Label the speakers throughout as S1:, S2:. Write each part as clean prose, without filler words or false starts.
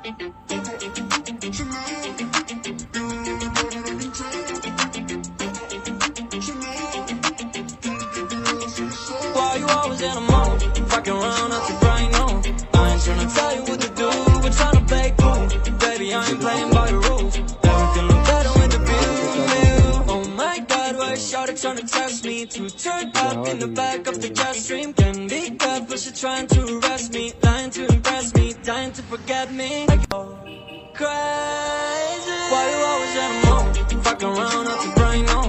S1: Why you always in a mode? Fucking around at the brain, no. I ain't tryna tell you what to do, but tryna play cool. Baby, I ain't playing by the rules. Everything look better with the view. Oh my God, why is Shawty tryna test me? To turn up in the back of the jet stream. Can be good, but she trying to arrest me. Lying to impress me, dying to forget me. Crazy. Why you always in a mode? Fucking around at the brain, no.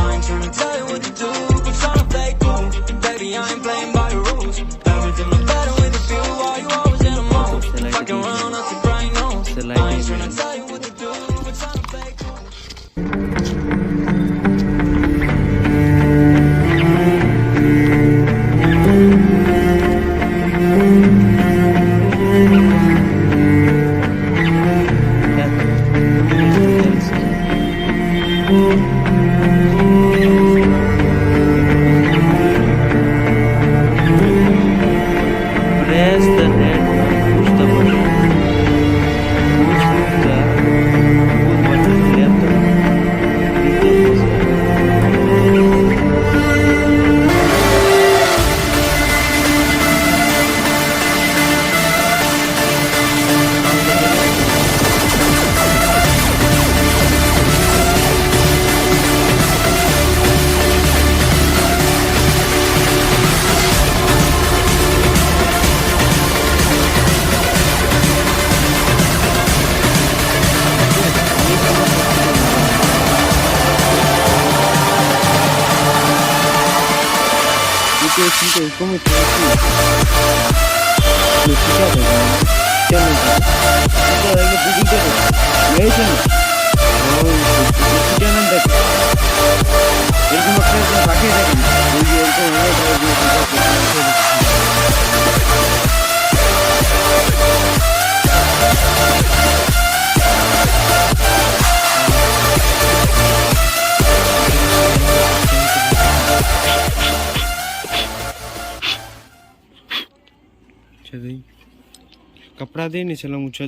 S1: I ain't tryna tell you what to do, but tryna play cool. Baby, I ain't playing by the rules. Everything look better with the view. Why you always in a mode? Fucking around at the brain, no. I ain't tryna tell you what to do, but tryna play cool.
S2: Press the net, push the button. Push the button left. ¿Cómo está aquí? Lo escuchado, ¿no? कपड़ा दे नहीं चला मुझे